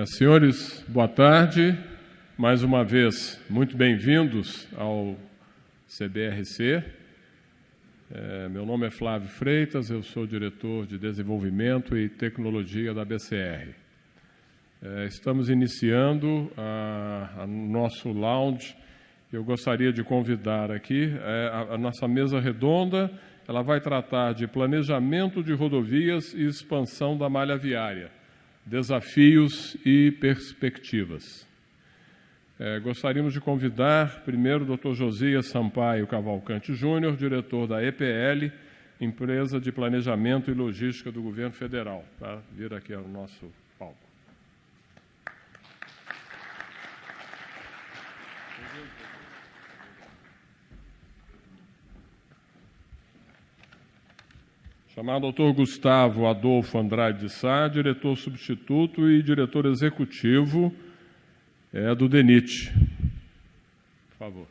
Senhores, boa tarde. Mais uma vez, muito bem-vindos ao CBRC. Meu nome é Flávio Freitas, eu sou diretor de Desenvolvimento e Tecnologia da BCR. Estamos iniciando o nosso lounge. Eu gostaria de convidar aqui a nossa mesa redonda. Ela vai tratar de planejamento de rodovias e expansão da malha viária, desafios e perspectivas. Gostaríamos de convidar primeiro o Dr. Josias Sampaio Cavalcante Júnior, diretor da EPL, Empresa de Planejamento e Logística do Governo Federal, para vir aqui ao nosso palco. Chamar o Dr. Gustavo Adolfo Andrade de Sá, diretor substituto e diretor executivo do DENIT. Por favor.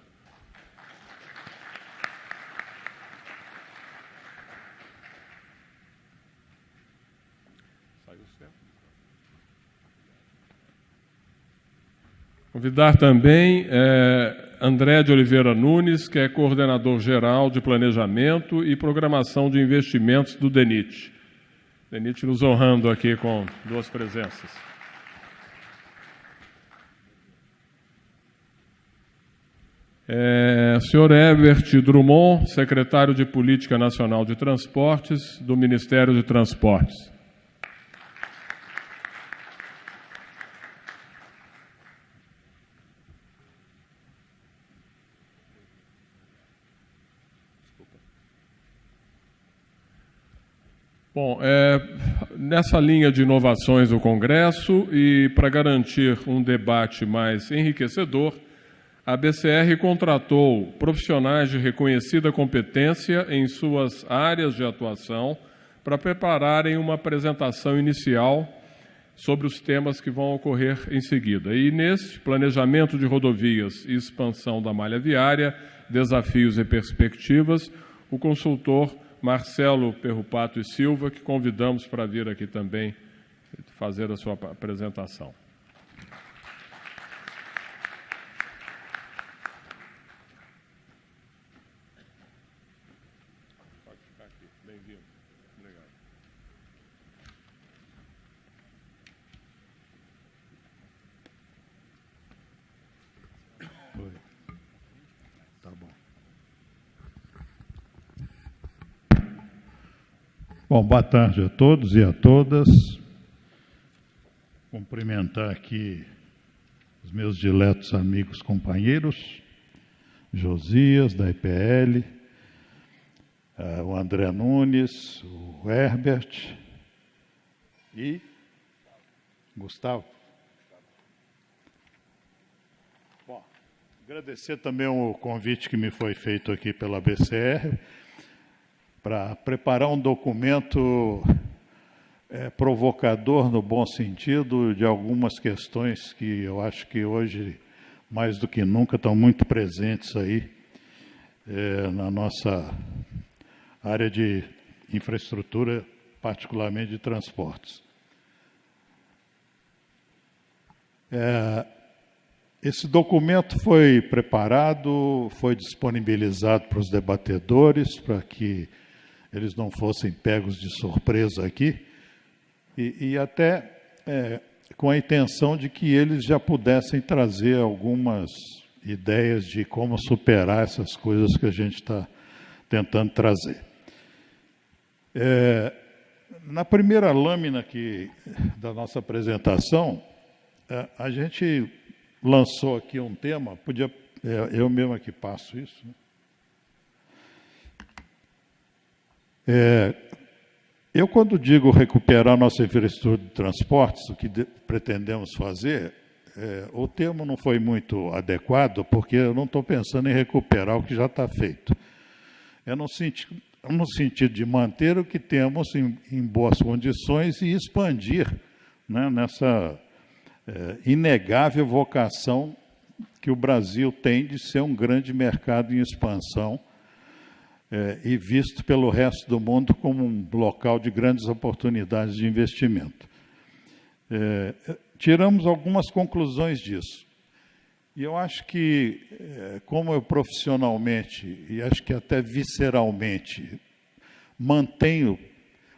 Convidar também André de Oliveira Nunes, que é coordenador geral de Planejamento e Programação de Investimentos do DENIT. DENIT nos honrando aqui com duas presenças. Senhor Herbert Drummond, secretário de Política Nacional de Transportes do Ministério de Transportes. Bom, nessa linha de inovações do Congresso e para garantir um debate mais enriquecedor, a BCR contratou profissionais de reconhecida competência em suas áreas de atuação para prepararem uma apresentação inicial sobre os temas que vão ocorrer em seguida. E nesse planejamento de rodovias e expansão da malha viária, desafios e perspectivas, o consultor Marcelo Perrupato e Silva, que convidamos para vir aqui também fazer a sua apresentação. Pode ficar aqui. Bem-vindo. Obrigado. Oi. Tá bom. Bom, boa tarde a todos e a todas. Cumprimentar aqui os meus diletos amigos companheiros, Josias, da EPL, o André Nunes, o Herbert e Gustavo. Bom, agradecer também o convite que me foi feito aqui pela BCR, para preparar um documento provocador, no bom sentido, de algumas questões que eu acho que hoje, mais do que nunca, estão muito presentes aí na nossa área de infraestrutura, particularmente de transportes. Esse documento foi preparado, foi disponibilizado para os debatedores, para que eles não fossem pegos de surpresa aqui, e até com a intenção de que eles já pudessem trazer algumas ideias de como superar essas coisas que a gente está tentando trazer. Na primeira lâmina da nossa apresentação, a gente lançou aqui um tema, eu mesmo aqui passo isso, né? Eu, quando digo recuperar nossa infraestrutura de transportes, o que pretendemos fazer, o termo não foi muito adequado, porque eu não estou pensando em recuperar o que já está feito. É no sentido de manter o que temos em boas condições e expandir, né, nessa inegável vocação que o Brasil tem de ser um grande mercado em expansão, e visto pelo resto do mundo como um local de grandes oportunidades de investimento. tiramos algumas conclusões disso. E eu acho que, como eu profissionalmente, e acho que até visceralmente, mantenho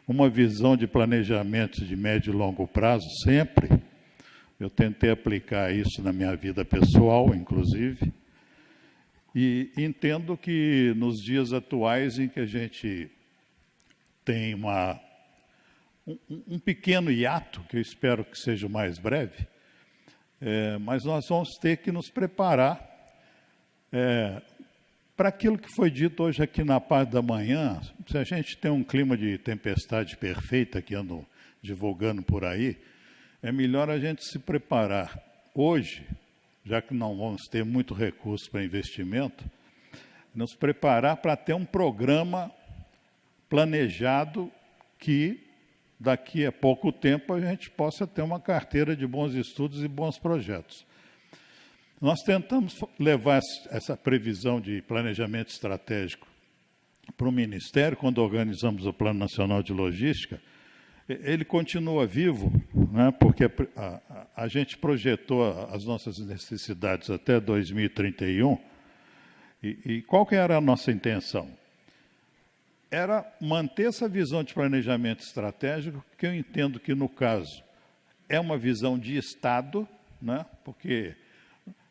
uma visão de planejamento de médio e longo prazo sempre, eu tentei aplicar isso na minha vida pessoal, inclusive, e entendo que nos dias atuais em que a gente tem um pequeno hiato, que eu espero que seja o mais breve, mas nós vamos ter que nos preparar para aquilo que foi dito hoje aqui na parte da manhã. Se a gente tem um clima de tempestade perfeita que ando divulgando por aí, é melhor a gente se preparar hoje, já que não vamos ter muito recurso para investimento, nos preparar para ter um programa planejado que, daqui a pouco tempo, a gente possa ter uma carteira de bons estudos e bons projetos. Nós tentamos levar essa previsão de planejamento estratégico para o Ministério, quando organizamos o Plano Nacional de Logística. Ele continua vivo, né, porque a gente projetou as nossas necessidades até 2031, e qual que era a nossa intenção? Era manter essa visão de planejamento estratégico, que eu entendo que, no caso, é uma visão de Estado, né, porque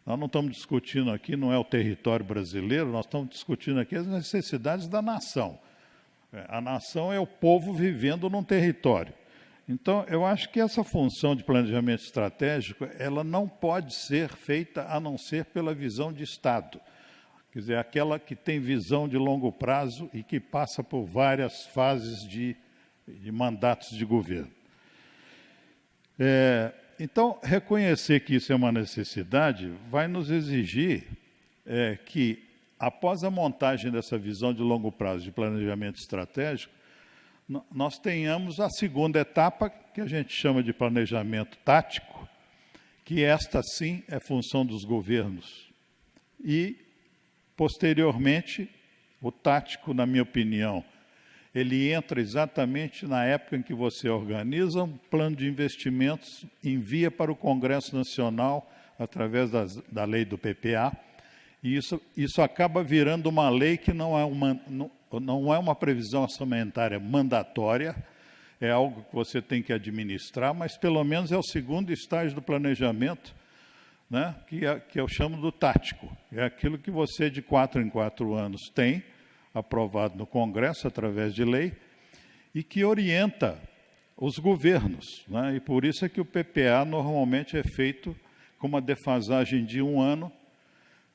nós não estamos discutindo aqui, não é o território brasileiro, nós estamos discutindo aqui as necessidades da nação. A nação é o povo vivendo num território. Então, eu acho que essa função de planejamento estratégico, ela não pode ser feita a não ser pela visão de Estado. Quer dizer, aquela que tem visão de longo prazo e que passa por várias fases de mandatos de governo. Então, reconhecer que isso é uma necessidade vai nos exigir que, após a montagem dessa visão de longo prazo de planejamento estratégico, nós tenhamos a segunda etapa, que a gente chama de planejamento tático, que esta, sim, é função dos governos. E, posteriormente, o tático, na minha opinião, ele entra exatamente na época em que você organiza um plano de investimentos, envia para o Congresso Nacional, através da lei do PPA, e isso acaba virando uma lei que não é uma previsão orçamentária mandatória, é algo que você tem que administrar, mas pelo menos é o segundo estágio do planejamento, né, que eu chamo do tático. É aquilo que você, de 4 em 4 anos, tem aprovado no Congresso, através de lei, e que orienta os governos, né? E por isso é que o PPA normalmente é feito com uma defasagem de 1 ano,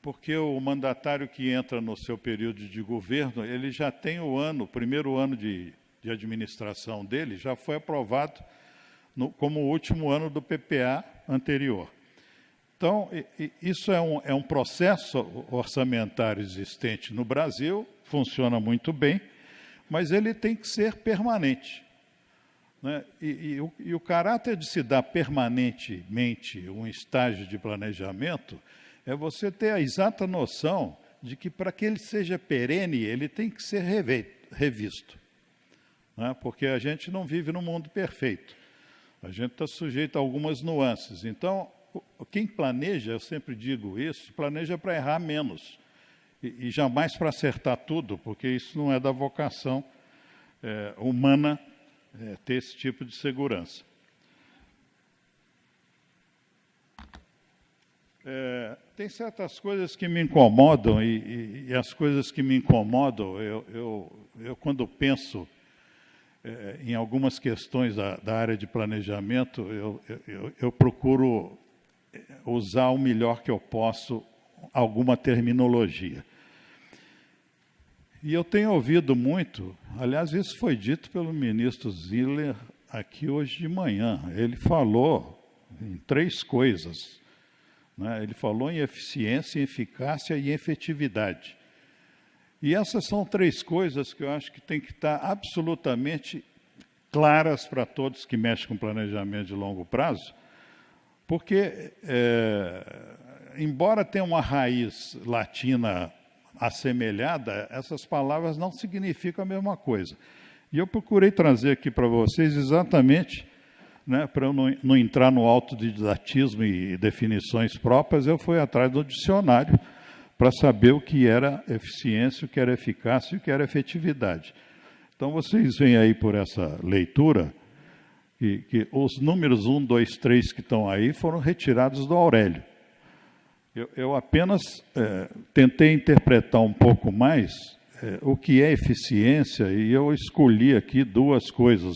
porque o mandatário que entra no seu período de governo, ele já tem o primeiro ano de administração dele, já foi aprovado como o último ano do PPA anterior. Então, isso é um processo orçamentário existente no Brasil, funciona muito bem, mas ele tem que ser permanente, né? E o caráter de se dar permanentemente um estágio de planejamento é você ter a exata noção de que, para que ele seja perene, ele tem que ser revisto, né? Porque a gente não vive num mundo perfeito. A gente está sujeito a algumas nuances. Então, quem planeja, eu sempre digo isso, planeja para errar menos e jamais para acertar tudo, porque isso não é da vocação humana ter esse tipo de segurança. Tem certas coisas que me incomodam e as coisas que me incomodam, eu quando penso em algumas questões da área de planejamento, eu procuro usar o melhor que eu posso alguma terminologia. E eu tenho ouvido muito, aliás, isso foi dito pelo ministro Ziller aqui hoje de manhã. Ele falou em 3 coisas, né? Ele falou em eficiência, em eficácia e em efetividade. E essas são 3 coisas que eu acho que tem que estar absolutamente claras para todos que mexem com planejamento de longo prazo, porque, embora tenha uma raiz latina assemelhada, essas palavras não significam a mesma coisa. E eu procurei trazer aqui para vocês exatamente né, para eu não entrar no autodidatismo e definições próprias, eu fui atrás do dicionário para saber o que era eficiência, o que era eficácia e o que era efetividade. Então, vocês veem aí por essa leitura que os números 1, 2, 3 que estão aí foram retirados do Aurélio. Eu apenas tentei interpretar um pouco mais o que é eficiência, e eu escolhi aqui duas coisas.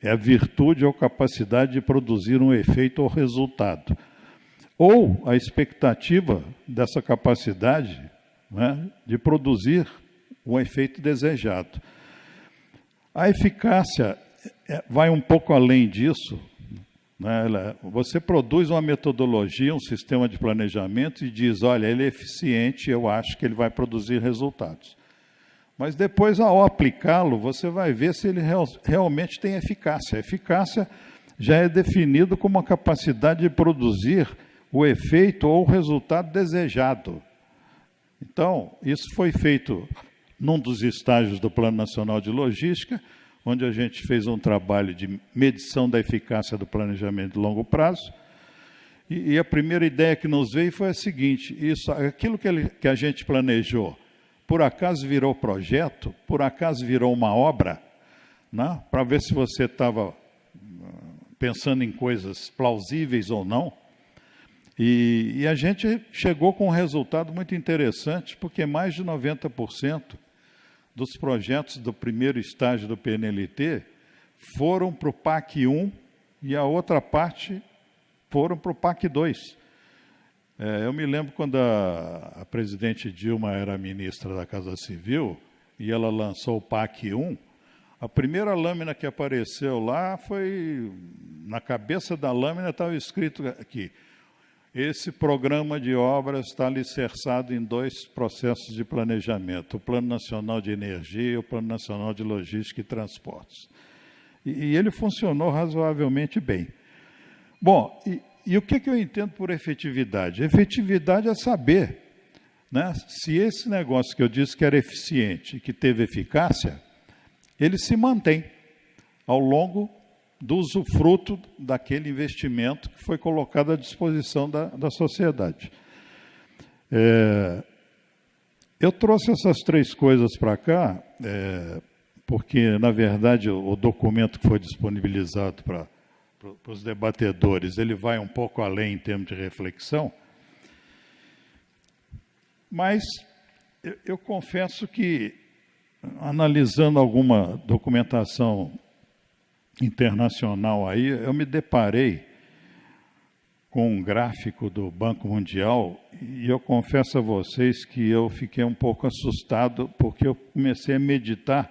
É a virtude ou capacidade de produzir um efeito ou resultado, ou a expectativa dessa capacidade, né, de produzir um efeito desejado. A eficácia vai um pouco além disso, né? Você produz uma metodologia, um sistema de planejamento e diz, olha, ele é eficiente, eu acho que ele vai produzir resultados. Mas depois, ao aplicá-lo, você vai ver se ele realmente tem eficácia. A eficácia já é definido como a capacidade de produzir o efeito ou o resultado desejado. Então, isso foi feito num dos estágios do Plano Nacional de Logística, onde a gente fez um trabalho de medição da eficácia do planejamento de longo prazo. E a primeira ideia que nos veio foi a seguinte, aquilo que a gente planejou, por acaso virou projeto, por acaso virou uma obra, né, para ver se você estava pensando em coisas plausíveis ou não. E a gente chegou com um resultado muito interessante, porque mais de 90% dos projetos do primeiro estágio do PNLT foram para o PAC 1 e a outra parte foram para o PAC 2. Eu me lembro quando a presidente Dilma era ministra da Casa Civil e ela lançou o PAC 1, a primeira lâmina que apareceu lá foi, na cabeça da lâmina estava escrito aqui, esse programa de obras está alicerçado em 2 processos de planejamento, o Plano Nacional de Energia e o Plano Nacional de Logística e Transportes. E ele funcionou razoavelmente bem. Bom, e o que eu entendo por efetividade? Efetividade é saber, né, se esse negócio que eu disse que era eficiente, que teve eficácia, ele se mantém ao longo do usufruto daquele investimento que foi colocado à disposição da sociedade. Eu trouxe essas 3 coisas para cá, porque, na verdade, o documento que foi disponibilizado para os debatedores, ele vai um pouco além em termos de reflexão, mas eu confesso que, analisando alguma documentação internacional aí, eu me deparei com um gráfico do Banco Mundial e eu confesso a vocês que eu fiquei um pouco assustado porque eu comecei a meditar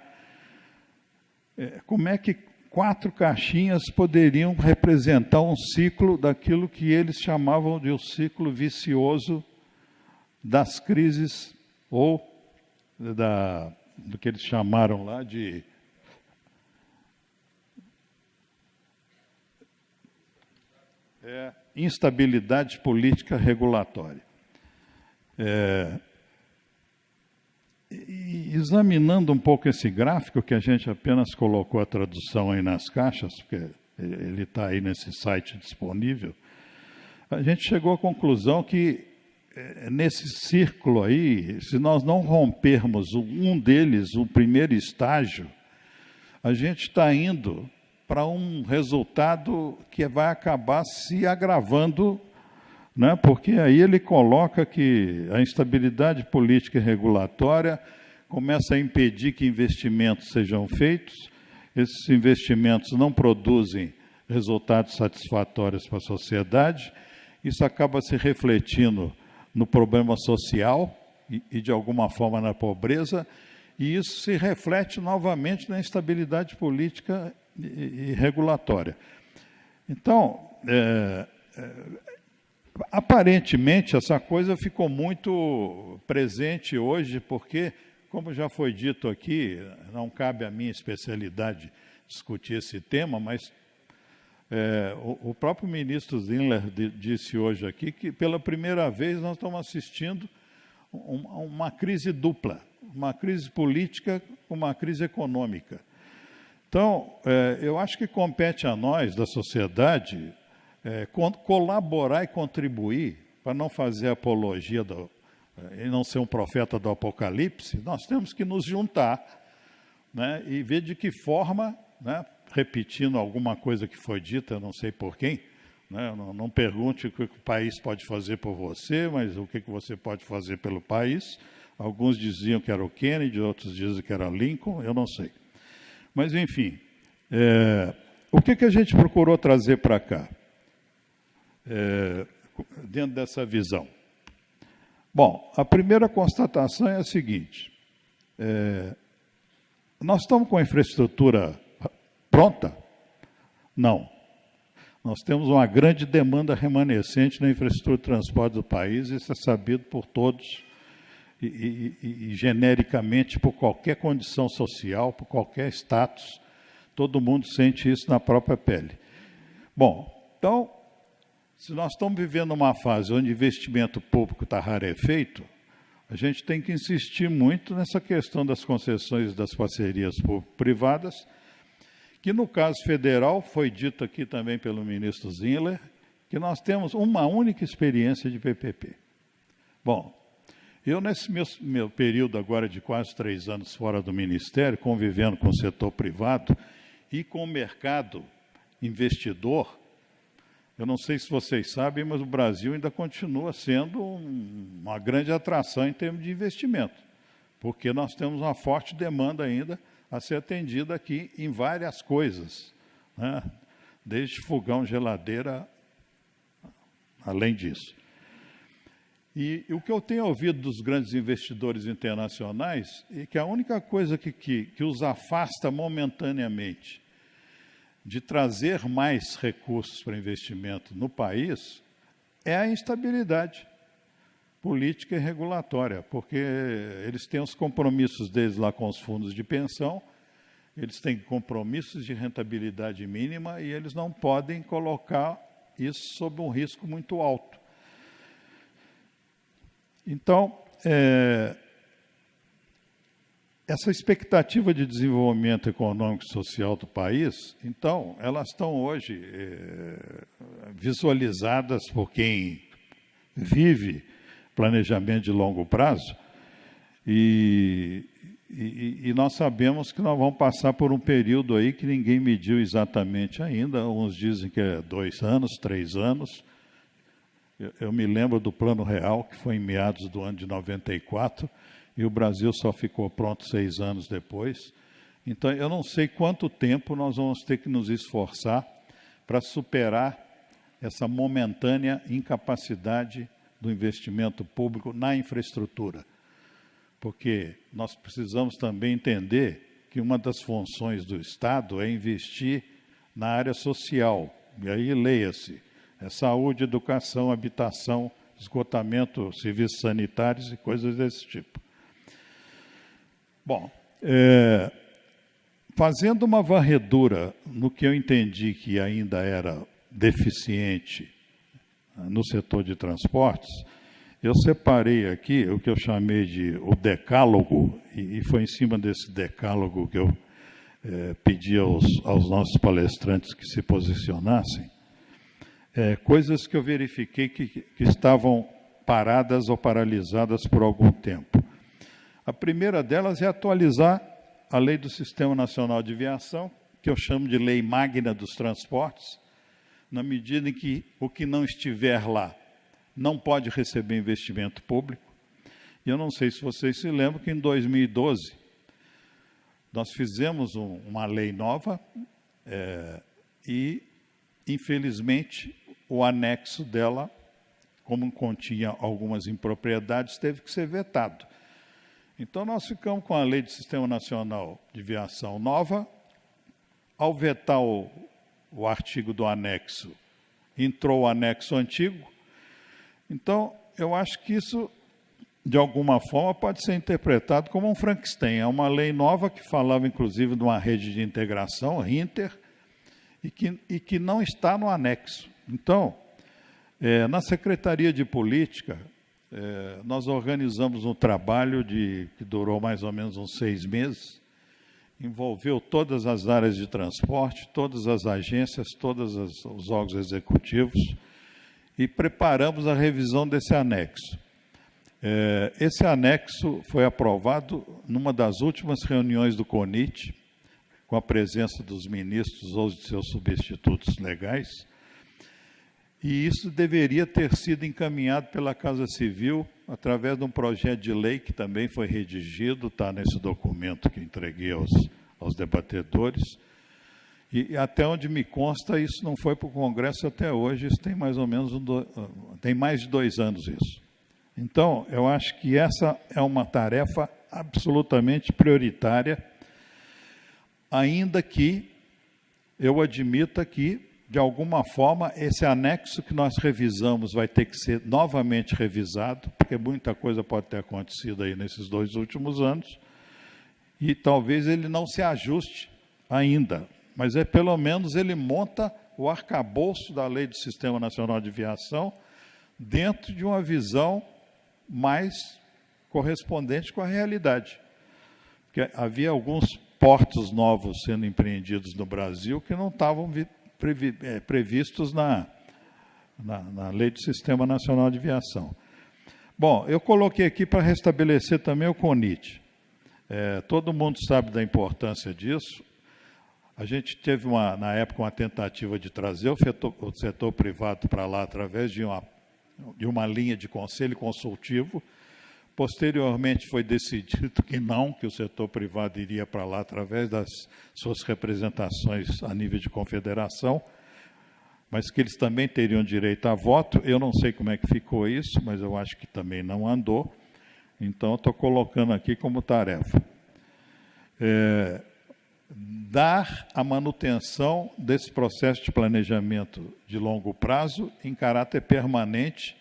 como é que 4 caixinhas poderiam representar um ciclo daquilo que eles chamavam de um ciclo vicioso das crises ou do que eles chamaram lá de instabilidade política regulatória. E examinando um pouco esse gráfico, que a gente apenas colocou a tradução aí nas caixas, porque ele está aí nesse site disponível, a gente chegou à conclusão que nesse círculo aí, se nós não rompermos um deles, o primeiro estágio, a gente está indo para um resultado que vai acabar se agravando, né? Porque aí ele coloca que a instabilidade política e regulatória começa a impedir que investimentos sejam feitos, esses investimentos não produzem resultados satisfatórios para a sociedade, isso acaba se refletindo no problema social e de alguma forma na pobreza, e isso se reflete novamente na instabilidade política e regulatória. Então, aparentemente, essa coisa ficou muito presente hoje, porque, como já foi dito aqui, não cabe à minha especialidade discutir esse tema, mas o próprio ministro Zindler disse hoje aqui que, pela primeira vez, nós estamos assistindo uma crise dupla, uma crise política com uma crise econômica. Então, eu acho que compete a nós, da sociedade, colaborar e contribuir para não fazer apologia e não ser um profeta do Apocalipse. Nós temos que nos juntar, né, e ver de que forma, né, repetindo alguma coisa que foi dita, não sei por quem, né, não pergunte o que o país pode fazer por você, mas o que você pode fazer pelo país. Alguns diziam que era o Kennedy, outros dizem que era Lincoln, eu não sei. Mas, enfim, o que a gente procurou trazer para cá, dentro dessa visão? Bom, a primeira constatação é a seguinte: nós estamos com a infraestrutura pronta? Não. Nós temos uma grande demanda remanescente na infraestrutura de transporte do país, isso é sabido por todos, e genericamente por qualquer condição social, por qualquer status, todo mundo sente isso na própria pele. Bom, então, se nós estamos vivendo uma fase onde investimento público está rarefeito, a gente tem que insistir muito nessa questão das concessões e das parcerias público-privadas, que no caso federal, foi dito aqui também pelo ministro Zinler, que nós temos uma única experiência de PPP. Bom, eu nesse meu período agora de quase 3 anos fora do Ministério, convivendo com o setor privado e com o mercado investidor, eu não sei se vocês sabem, mas o Brasil ainda continua sendo uma grande atração em termos de investimento, porque nós temos uma forte demanda ainda a ser atendida aqui em várias coisas, né? Desde fogão, geladeira, além disso. E o que eu tenho ouvido dos grandes investidores internacionais é que a única coisa que os afasta momentaneamente de trazer mais recursos para investimento no país é a instabilidade política e regulatória, porque eles têm os compromissos deles lá com os fundos de pensão, eles têm compromissos de rentabilidade mínima e eles não podem colocar isso sob um risco muito alto. Então, essa expectativa de desenvolvimento econômico e social do país, então, elas estão hoje visualizadas por quem vive planejamento de longo prazo, e nós sabemos que nós vamos passar por um período aí que ninguém mediu exatamente ainda, uns dizem que é 2 anos, 3 anos. Eu me lembro do Plano Real, que foi em meados do ano de 94, e o Brasil só ficou pronto 6 anos depois. Então, eu não sei quanto tempo nós vamos ter que nos esforçar para superar essa momentânea incapacidade do investimento público na infraestrutura. Porque nós precisamos também entender que uma das funções do Estado é investir na área social. E aí, leia-se, saúde, educação, habitação, esgotamento, serviços sanitários e coisas desse tipo. Bom, fazendo uma varredura no que eu entendi que ainda era deficiente no setor de transportes, eu separei aqui o que eu chamei de o decálogo, e foi em cima desse decálogo que eu pedi aos nossos palestrantes que se posicionassem, coisas que eu verifiquei que estavam paradas ou paralisadas por algum tempo. A primeira delas é atualizar a Lei do Sistema Nacional de Aviação, que eu chamo de Lei Magna dos Transportes, na medida em que o que não estiver lá não pode receber investimento público. E eu não sei se vocês se lembram que em 2012 nós fizemos uma lei nova e, infelizmente, o anexo dela, como continha algumas impropriedades, teve que ser vetado. Então, nós ficamos com a Lei do Sistema Nacional de Aviação nova. Ao vetar o artigo do anexo, entrou o anexo antigo. Então, eu acho que isso, de alguma forma, pode ser interpretado como um Frankenstein. É uma lei nova que falava, inclusive, de uma rede de integração, Inter, e que não está no anexo. Então, na Secretaria de Política, nós organizamos um trabalho que durou mais ou menos uns 6 meses, envolveu todas as áreas de transporte, todas as agências, todos os órgãos executivos, e preparamos a revisão desse anexo. Esse anexo foi aprovado numa das últimas reuniões do CONIT, com a presença dos ministros ou de seus substitutos legais, e isso deveria ter sido encaminhado pela Casa Civil através de um projeto de lei que também foi redigido, está nesse documento que entreguei aos debatedores, e até onde me consta, isso não foi para o Congresso até hoje, isso tem mais ou menos tem mais de 2 anos isso. Então, eu acho que essa é uma tarefa absolutamente prioritária, ainda que eu admita que, de alguma forma, esse anexo que nós revisamos vai ter que ser novamente revisado, porque muita coisa pode ter acontecido aí nesses 2 últimos anos, e talvez ele não se ajuste ainda, mas pelo menos ele monta o arcabouço da Lei do Sistema Nacional de Aviação dentro de uma visão mais correspondente com a realidade. Porque havia alguns portos novos sendo empreendidos no Brasil que não estavam previstos na Lei do Sistema Nacional de Aviação. Bom, eu coloquei aqui para restabelecer também o CONIT. Todo mundo sabe da importância disso. A gente teve, na época, uma tentativa de trazer o setor privado para lá através de uma linha de conselho consultivo. Posteriormente, foi decidido que não, que o setor privado iria para lá através das suas representações a nível de confederação, mas que eles também teriam direito a voto. Eu não sei como é que ficou isso, mas eu acho que também não andou. Então, estou colocando aqui como tarefa. Dar a manutenção desse processo de planejamento de longo prazo em caráter permanente,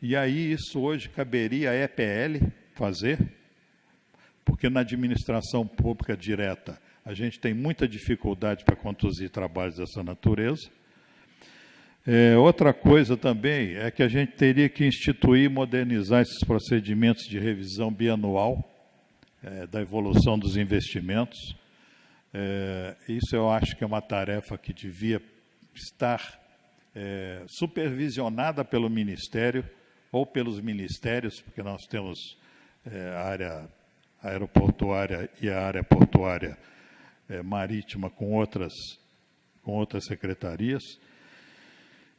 e aí isso hoje caberia à EPL fazer, porque na administração pública direta a gente tem muita dificuldade para conduzir trabalhos dessa natureza. Outra coisa também é que a gente teria que instituir e modernizar esses procedimentos de revisão bianual da evolução dos investimentos. Isso eu acho que é uma tarefa que devia estar supervisionada pelo Ministério ou pelos ministérios, porque nós temos a área aeroportuária e a área portuária marítima com outras secretarias.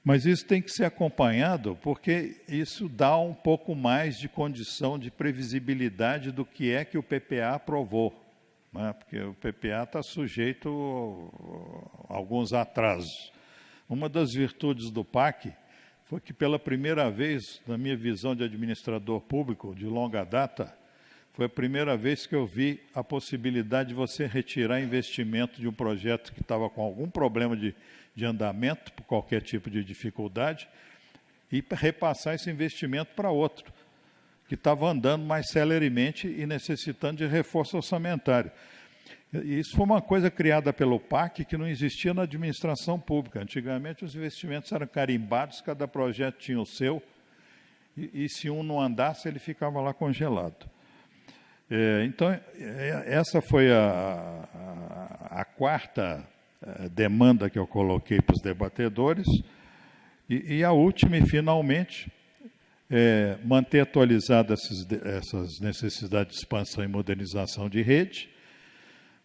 Mas isso tem que ser acompanhado, porque isso dá um pouco mais de condição de previsibilidade do que é que o PPA aprovou, né? Porque o PPA está sujeito a alguns atrasos. Uma das virtudes do PAC foi que, pela primeira vez, na minha visão de administrador público de longa data, foi a primeira vez que eu vi a possibilidade de você retirar investimento de um projeto que estava com algum problema de andamento, por qualquer tipo de dificuldade, e repassar esse investimento para outro, que estava andando mais celeremente e necessitando de reforço orçamentário. Isso foi uma coisa criada pelo PAC que não existia na administração pública. Antigamente, os investimentos eram carimbados, cada projeto tinha o seu, e se um não andasse, ele ficava lá congelado. Então, essa foi a quarta demanda que eu coloquei para os debatedores, e a última, e finalmente, manter atualizadas essas necessidades de expansão e modernização de rede,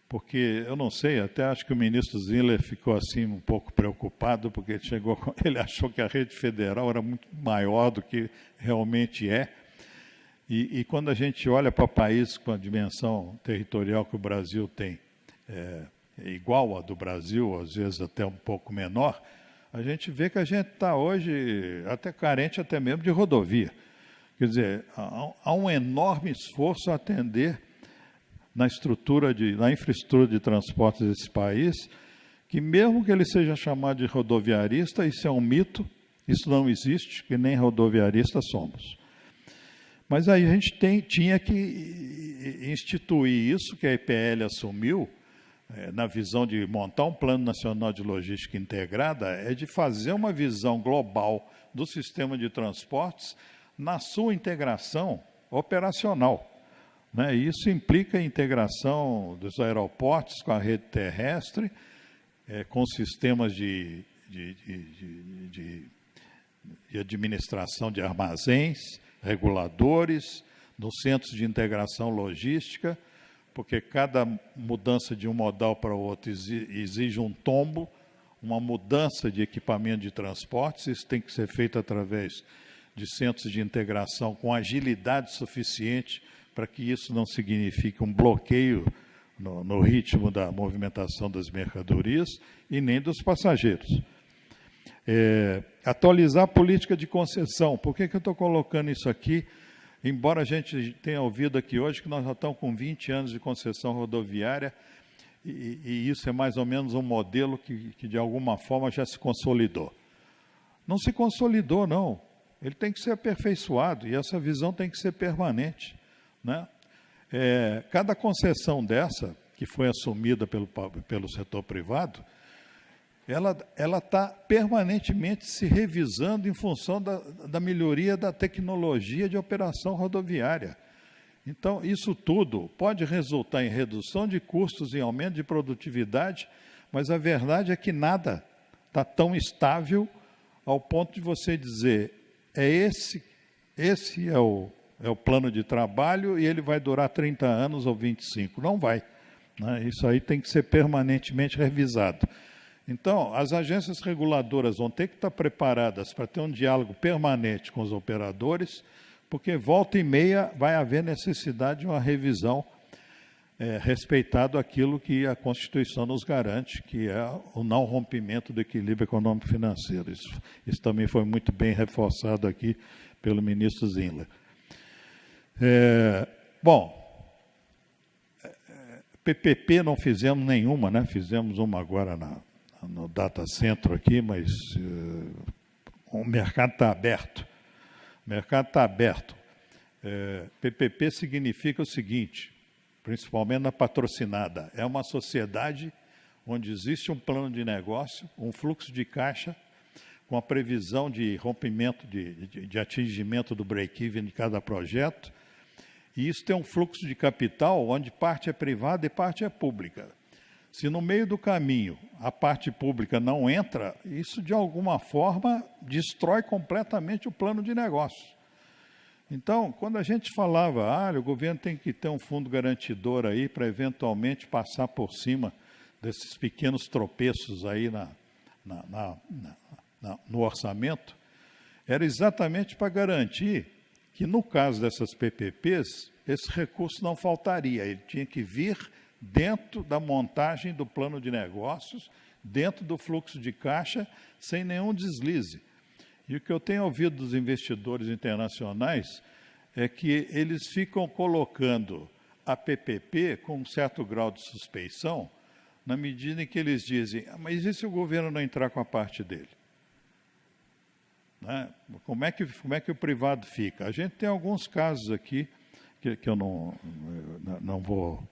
porque, eu não sei, até acho que o ministro Ziller ficou assim um pouco preocupado, porque ele achou que a rede federal era muito maior do que realmente é, e quando a gente olha para países com a dimensão territorial que o Brasil tem, igual à do Brasil, às vezes até um pouco menor, a gente vê que a gente está hoje até carente até mesmo de rodovia. Quer dizer, há um enorme esforço a atender na infraestrutura de transportes desse país, que mesmo que ele seja chamado de rodoviarista, isso é um mito, isso não existe, que nem rodoviarista somos. Mas aí a gente tinha que instituir isso, que a EPL assumiu, na visão de montar um Plano Nacional de Logística Integrada, é de fazer uma visão global do sistema de transportes na sua integração operacional. né? E isso implica a integração dos aeroportos com a rede terrestre, com sistemas de administração de armazéns, reguladores, nos centros de integração logística, porque cada mudança de um modal para o outro exige um tombo, uma mudança de equipamento de transportes. Isso tem que ser feito através de centros de integração com agilidade suficiente para que isso não signifique um bloqueio no ritmo da movimentação das mercadorias e nem dos passageiros. Atualizar a política de concessão. Por que eu estou colocando isso aqui? Embora a gente tenha ouvido aqui hoje que nós já estamos com 20 anos de concessão rodoviária, e isso é mais ou menos um modelo que de alguma forma já se consolidou. Não se consolidou, não. Ele tem que ser aperfeiçoado, e essa visão tem que ser permanente, né? Cada concessão dessa, que foi assumida pelo setor privado, ela está permanentemente se revisando em função da melhoria da tecnologia de operação rodoviária. Então, isso tudo pode resultar em redução de custos e aumento de produtividade, mas a verdade é que nada está tão estável ao ponto de você dizer, esse é o plano de trabalho e ele vai durar 30 anos ou 25. Não vai, né? Isso aí tem que ser permanentemente revisado. Então, as agências reguladoras vão ter que estar preparadas para ter um diálogo permanente com os operadores, porque volta e meia vai haver necessidade de uma revisão respeitado aquilo que a Constituição nos garante, que é o não rompimento do equilíbrio econômico-financeiro. Isso também foi muito bem reforçado aqui pelo ministro Zindler. PPP não fizemos nenhuma, né? Fizemos uma agora no Data Centro aqui, mas o mercado está aberto. O mercado está aberto. PPP significa o seguinte, principalmente na patrocinada, é uma sociedade onde existe um plano de negócio, um fluxo de caixa, com a previsão de rompimento, de atingimento do break-even de cada projeto, e isso tem um fluxo de capital onde parte é privada e parte é pública. Se no meio do caminho a parte pública não entra, isso de alguma forma destrói completamente o plano de negócio. Então, quando a gente falava, o governo tem que ter um fundo garantidor aí para eventualmente passar por cima desses pequenos tropeços aí no orçamento, era exatamente para garantir que no caso dessas PPPs, esse recurso não faltaria, ele tinha que vir dentro da montagem do plano de negócios, dentro do fluxo de caixa, sem nenhum deslize. E o que eu tenho ouvido dos investidores internacionais é que eles ficam colocando a PPP com um certo grau de suspeição, na medida em que eles dizem, mas e se o governo não entrar com a parte dele? Né? Como é que o privado fica? A gente tem alguns casos aqui, que eu não vou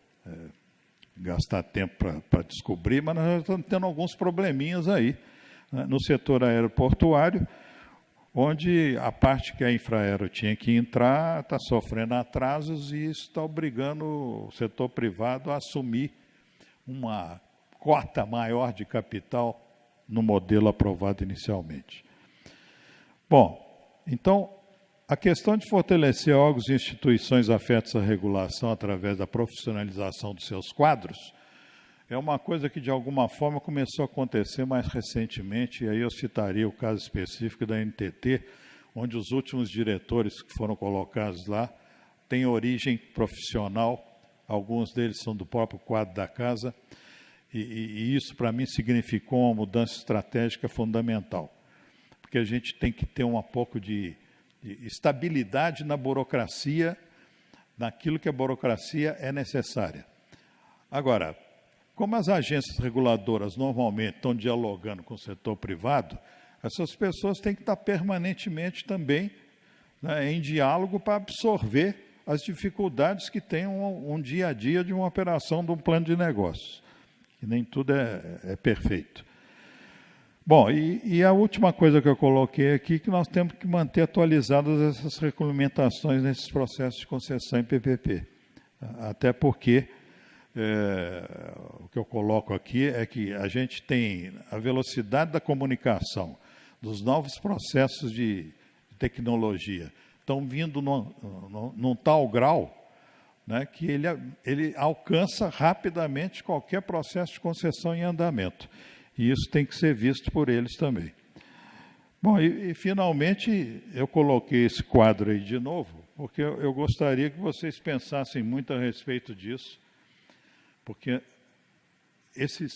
gastar tempo para descobrir, mas nós estamos tendo alguns probleminhas aí, né, no setor aeroportuário, onde a parte que a Infraero tinha que entrar está sofrendo atrasos e isso está obrigando o setor privado a assumir uma cota maior de capital no modelo aprovado inicialmente. Bom, então, a questão de fortalecer órgãos e instituições afetas à regulação através da profissionalização dos seus quadros é uma coisa que, de alguma forma, começou a acontecer mais recentemente, e aí eu citaria o caso específico da NTT, onde os últimos diretores que foram colocados lá têm origem profissional, alguns deles são do próprio quadro da casa, e isso, para mim, significou uma mudança estratégica fundamental, porque a gente tem que ter um pouco de estabilidade na burocracia, naquilo que a burocracia é necessária. Agora, como as agências reguladoras normalmente estão dialogando com o setor privado, essas pessoas têm que estar permanentemente também, né, em diálogo para absorver as dificuldades que tem um dia a dia de uma operação de um plano de negócios. E nem tudo é perfeito. Bom, e a última coisa que eu coloquei aqui, que nós temos que manter atualizadas essas regulamentações nesses processos de concessão em PPP. Até porque o que eu coloco aqui é que a gente tem a velocidade da comunicação, dos novos processos de tecnologia, estão vindo num tal grau, né, que ele alcança rapidamente qualquer processo de concessão em andamento. E isso tem que ser visto por eles também. Bom, e finalmente eu coloquei esse quadro aí de novo, porque eu gostaria que vocês pensassem muito a respeito disso, porque esse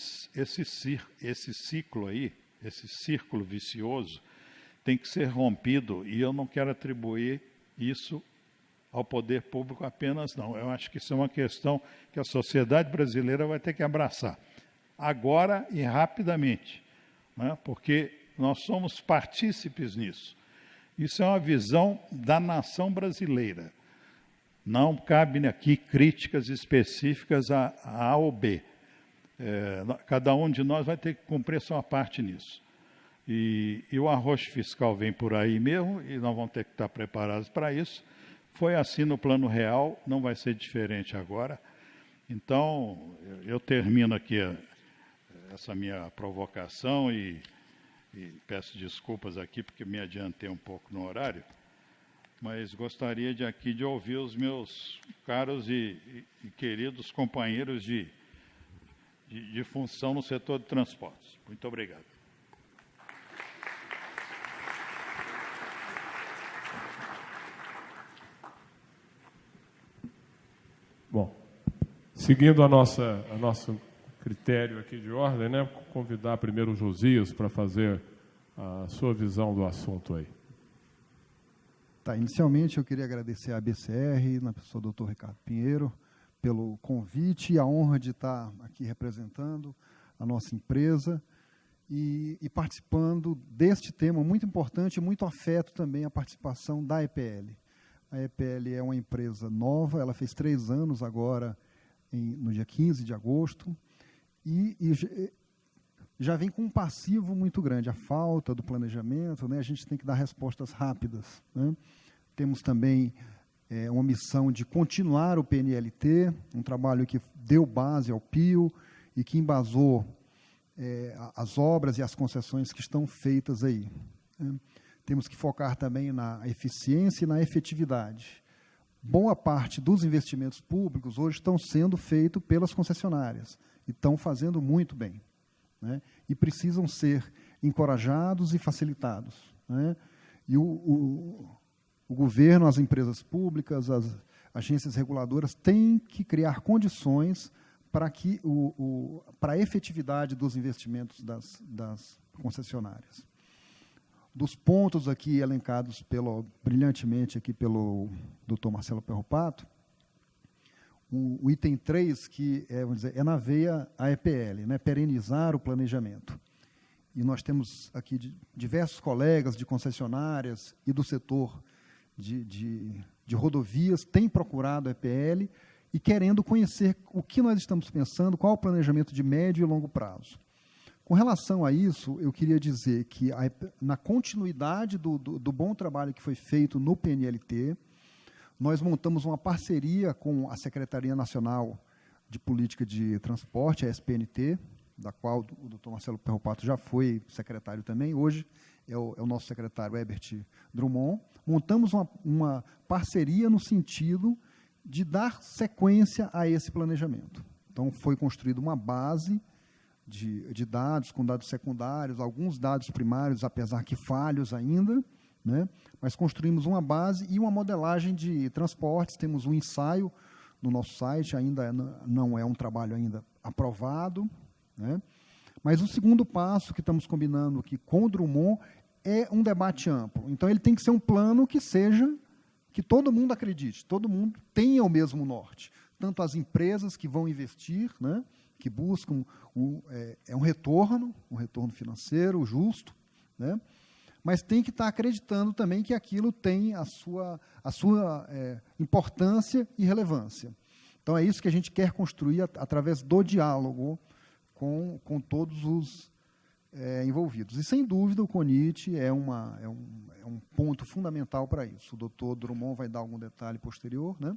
ciclo aí, esse círculo vicioso, tem que ser rompido, e eu não quero atribuir isso ao poder público apenas, não. Eu acho que isso é uma questão que a sociedade brasileira vai ter que abraçar, agora e rapidamente, né? Porque nós somos partícipes nisso. Isso é uma visão da nação brasileira. Não cabem aqui críticas específicas a A ou B. Cada um de nós vai ter que cumprir a sua parte nisso. E o arrocho fiscal vem por aí mesmo, e nós vamos ter que estar preparados para isso. Foi assim no Plano Real, não vai ser diferente agora. Então, eu termino aqui essa minha provocação e peço desculpas aqui, porque me adiantei um pouco no horário, mas gostaria de ouvir os meus caros e queridos companheiros de função no setor de transportes. Muito obrigado. Bom, seguindo a nosso critério aqui de ordem, né, convidar primeiro o Josias para fazer a sua visão do assunto aí. Tá, inicialmente eu queria agradecer à ABCR, na pessoa do Dr. Ricardo Pinheiro, pelo convite e a honra de estar aqui representando a nossa empresa e participando deste tema muito importante e muito afeto também a participação da EPL. A EPL é uma empresa nova, ela fez 3 anos agora, no dia 15 de agosto, e já vem com um passivo muito grande, a falta do planejamento, né? A gente tem que dar respostas rápidas, né? Temos também uma missão de continuar o PNLT, um trabalho que deu base ao PIO e que embasou as obras e as concessões que estão feitas aí, né? Temos que focar também na eficiência e na efetividade. Boa parte dos investimentos públicos hoje estão sendo feitos pelas concessionárias e estão fazendo muito bem, né? E precisam ser encorajados e facilitados, né? E o governo, as empresas públicas, as agências reguladoras têm que criar condições para que para a efetividade dos investimentos das concessionárias. Dos pontos aqui elencados brilhantemente aqui pelo Dr. Marcelo Perropato, o item 3, que vamos dizer, é na veia a EPL, né, perenizar o planejamento. E nós temos aqui diversos colegas de concessionárias e do setor de rodovias têm procurado a EPL e querendo conhecer o que nós estamos pensando, qual o planejamento de médio e longo prazo. Com relação a isso, eu queria dizer que, na continuidade do bom trabalho que foi feito no PNLT, nós montamos uma parceria com a Secretaria Nacional de Política de Transporte, a SPNT, da qual o doutor Marcelo Perropato já foi secretário também, hoje é o nosso secretário Herbert Drummond. Montamos uma parceria no sentido de dar sequência a esse planejamento. Então, foi construída uma base de dados, com dados secundários, alguns dados primários, apesar que falhos ainda, né? Mas construímos uma base e uma modelagem de transportes, temos um ensaio no nosso site, ainda não é um trabalho ainda aprovado, né? Mas o segundo passo que estamos combinando aqui com o Drummond é um debate amplo. Então, ele tem que ser um plano que todo mundo acredite, todo mundo tenha o mesmo norte, tanto as empresas que vão investir, né, que buscam um retorno financeiro justo, né, mas tem que estar acreditando também que aquilo tem a sua importância e relevância. Então, é isso que a gente quer construir através do diálogo com todos os envolvidos. E, sem dúvida, o CONIT é um ponto fundamental para isso. O doutor Drummond vai dar algum detalhe posterior, né?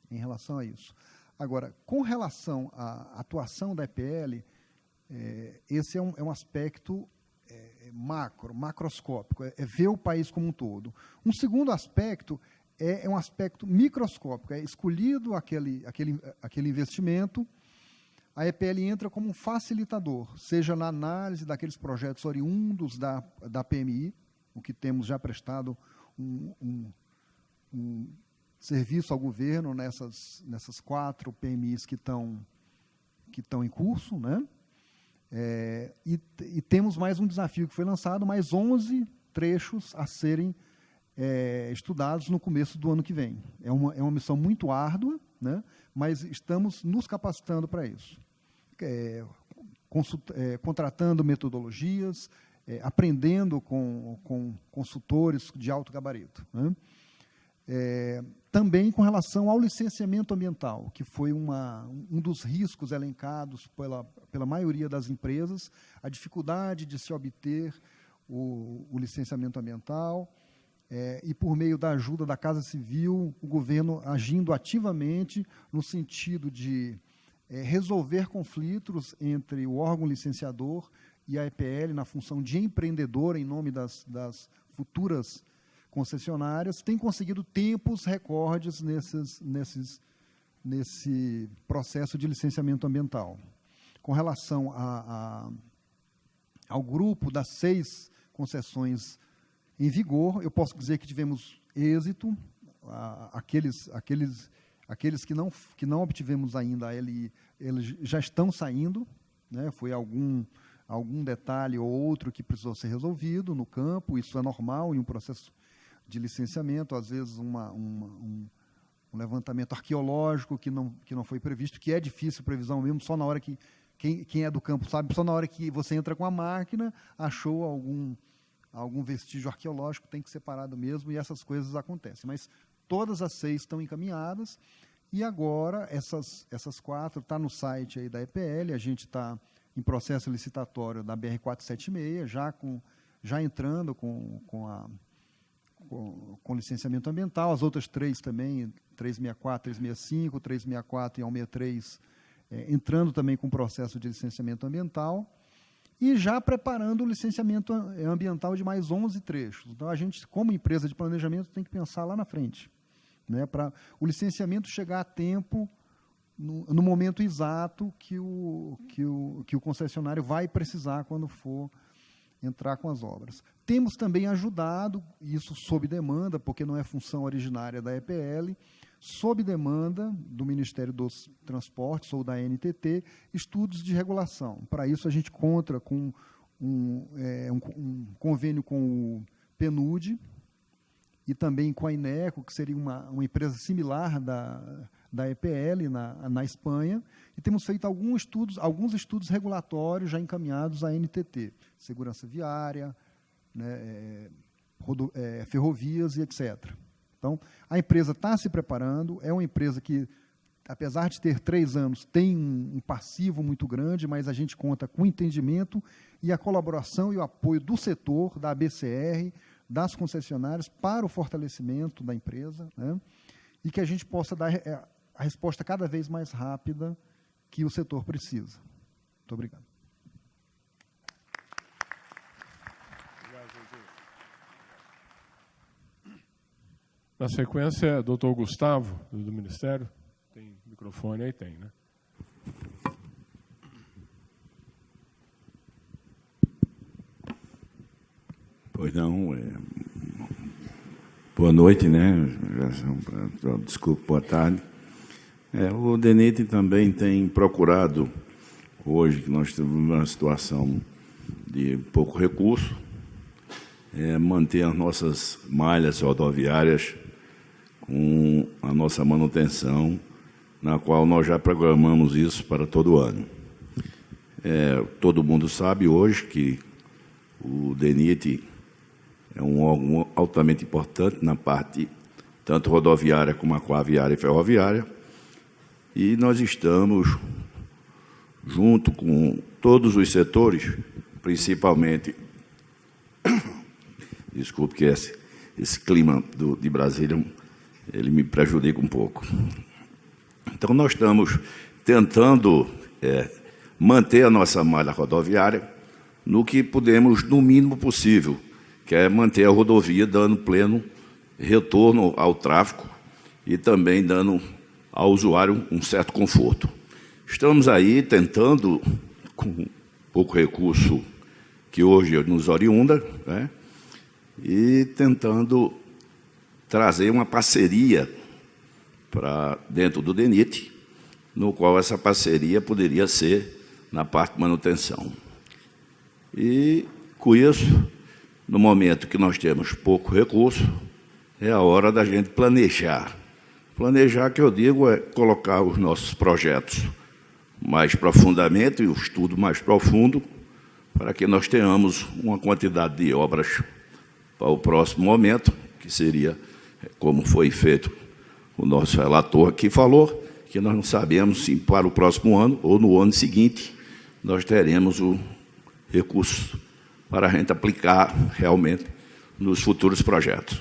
em relação a isso. Agora, com relação à atuação da EPL, esse é um aspecto macroscópico, é ver o país como um todo. Um segundo aspecto é um aspecto microscópico, é escolhido aquele investimento, a EPL entra como um facilitador, seja na análise daqueles projetos oriundos da PMI, o que temos já prestado um serviço ao governo nessas 4 PMIs que estão em curso, né? E temos mais um desafio que foi lançado, mais 11 trechos a serem estudados no começo do ano que vem. É uma missão muito árdua, né? Mas estamos nos capacitando para isso. Contratando metodologias, aprendendo com consultores de alto gabarito, né? Também com relação ao licenciamento ambiental, que foi um dos riscos elencados pela maioria das empresas, a dificuldade de se obter o licenciamento ambiental, e por meio da ajuda da Casa Civil, o governo agindo ativamente no sentido de resolver conflitos entre o órgão licenciador e a EPL na função de empreendedor em nome das futuras concessionárias, tem conseguido tempos recordes nesse processo de licenciamento ambiental. Com relação ao grupo das 6 concessões em vigor, eu posso dizer que tivemos êxito. Aqueles que não obtivemos ainda a LI, eles já estão saindo, né? Foi algum detalhe ou outro que precisou ser resolvido no campo, isso é normal em um processo de licenciamento, às vezes um levantamento arqueológico que não foi previsto, que é difícil previsão mesmo, só na hora que, quem é do campo sabe, só na hora que você entra com a máquina, achou algum vestígio arqueológico, tem que ser parado mesmo, e essas coisas acontecem. Mas todas as 6 estão encaminhadas, e agora essas 4 está no site aí da EPL, a gente está em processo licitatório da BR-476, já entrando com licenciamento ambiental, as outras 3 também, 364, 365, 364 e 163, entrando também com processo de licenciamento ambiental, e já preparando o licenciamento ambiental de mais 11 trechos. Então, a gente, como empresa de planejamento, tem que pensar lá na frente, né, para o licenciamento chegar a tempo, no momento exato que o concessionário vai precisar quando for entrar com as obras. Temos também ajudado, isso sob demanda, porque não é função originária da EPL, sob demanda do Ministério dos Transportes ou da NTT, estudos de regulação. Para isso, a gente conta com um convênio com o PNUD e também com a INECO, que seria uma empresa similar da EPL na Espanha, e temos feito alguns estudos regulatórios já encaminhados à NTT, segurança viária, né, ferrovias e etc. Então, a empresa está se preparando, é uma empresa que, apesar de ter 3 anos, tem um passivo muito grande, mas a gente conta com o entendimento e a colaboração e o apoio do setor, da ABCR, das concessionárias, para o fortalecimento da empresa, né, e que a gente possa dar a resposta cada vez mais rápida que o setor precisa. Muito obrigado. Na sequência, doutor Gustavo, do Ministério. Tem microfone aí? Tem, né? Pois não. Boa noite, né? Desculpa, boa tarde. O DENIT também tem procurado, hoje, que nós temos uma situação de pouco recurso, manter as nossas malhas rodoviárias com a nossa manutenção, na qual nós já programamos isso para todo ano. Todo mundo sabe hoje que o DENIT é um órgão altamente importante na parte tanto rodoviária como aquaviária e ferroviária, e nós estamos, junto com todos os setores, principalmente, desculpe que esse clima de Brasília, ele me prejudica um pouco. Então, nós estamos tentando manter a nossa malha rodoviária no que podemos, no mínimo possível, que é manter a rodovia dando pleno retorno ao tráfego e também dando ao usuário um certo conforto. Estamos aí tentando, com pouco recurso que hoje nos oriunda, né, e tentando trazer uma parceria para dentro do DENIT, no qual essa parceria poderia ser na parte de manutenção. E, com isso, no momento que nós temos pouco recurso, é a hora da gente planejar. Planejar, que eu digo, é colocar os nossos projetos mais profundamente, e o estudo mais profundo, para que nós tenhamos uma quantidade de obras para o próximo momento, que seria, como foi feito o nosso relator aqui falou, que nós não sabemos se para o próximo ano ou no ano seguinte nós teremos o recurso para a gente aplicar realmente nos futuros projetos.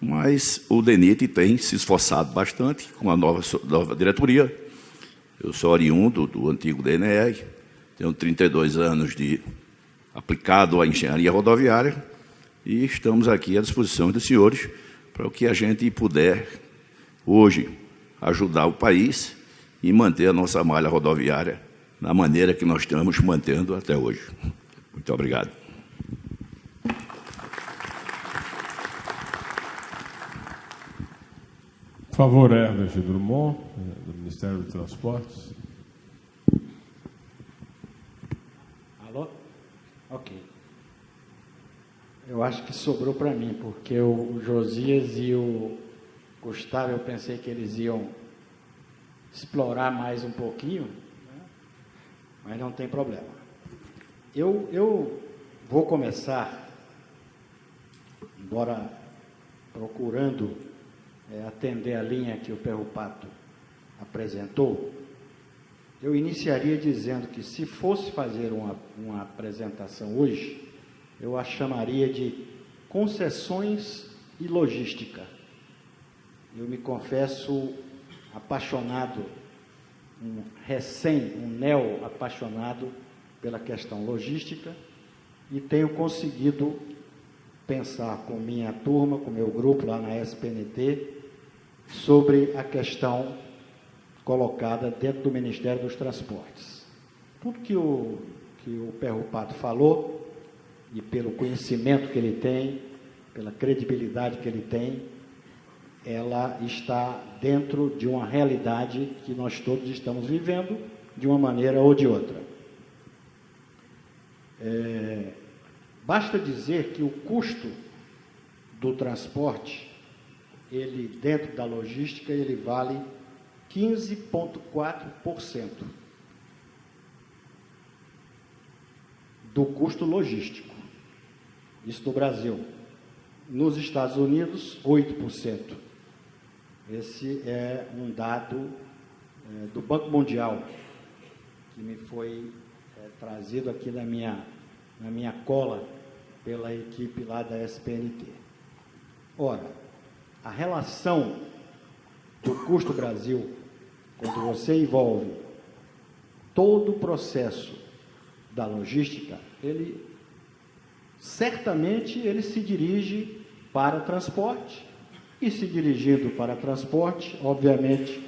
Mas o DENIT tem se esforçado bastante com a nova diretoria. Eu sou oriundo do antigo DNR, tenho 32 anos de aplicado à engenharia rodoviária e estamos aqui à disposição dos senhores para o que a gente puder, hoje, ajudar o país e manter a nossa malha rodoviária da maneira que nós estamos mantendo até hoje. Muito obrigado. Por favor, Herbert Drummond, do Ministério dos Transportes. Alô? Ok. Eu acho que sobrou para mim, porque o Josias e o Gustavo, eu pensei que eles iam explorar mais um pouquinho, né? Mas não tem problema. Eu vou começar, embora procurando atender a linha que o Perro Pato apresentou, eu iniciaria dizendo que, se fosse fazer uma apresentação hoje, eu a chamaria de concessões e logística. Eu me confesso apaixonado, um neo-apaixonado pela questão logística, e tenho conseguido pensar com minha turma, com meu grupo lá na SPNT, sobre a questão colocada dentro do Ministério dos Transportes. Tudo que o Perro Pato falou, e pelo conhecimento que ele tem, pela credibilidade que ele tem, ela está dentro de uma realidade que nós todos estamos vivendo, de uma maneira ou de outra. Basta dizer que o custo do transporte, ele, dentro da logística, ele vale 15,4% do custo logístico. Isso no Brasil. Nos Estados Unidos, 8%. Esse é um dado do Banco Mundial, que me foi trazido aqui na minha cola pela equipe lá da SPNT. Ora, a relação do custo Brasil, quando você envolve todo o processo da logística, certamente ele se dirige para transporte, e se dirigindo para transporte, obviamente,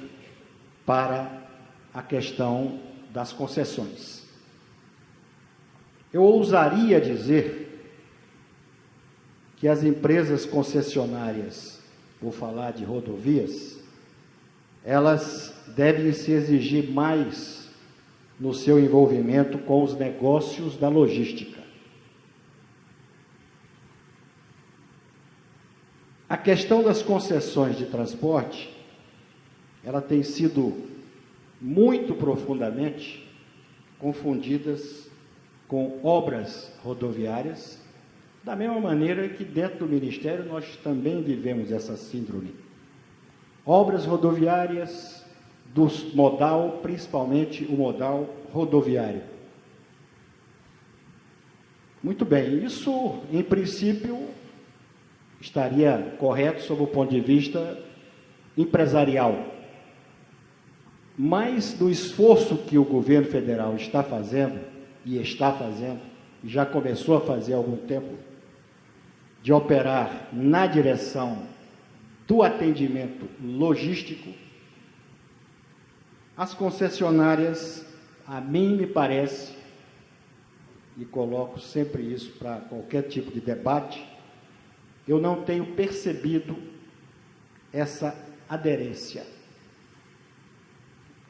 para a questão das concessões. Eu ousaria dizer que as empresas concessionárias, vou falar de rodovias, elas devem se exigir mais no seu envolvimento com os negócios da logística. A questão das concessões de transporte, ela tem sido muito profundamente confundidas com obras rodoviárias, da mesma maneira que dentro do Ministério nós também vivemos essa síndrome. Obras rodoviárias do modal, principalmente o modal rodoviário. Muito bem, isso, em princípio, estaria correto sob o ponto de vista empresarial. mas do esforço que o governo federal está fazendo, e já começou a fazer há algum tempo, de operar na direção do atendimento logístico, as concessionárias, a mim me parece, e coloco sempre isso para qualquer tipo de debate, eu não tenho percebido essa aderência.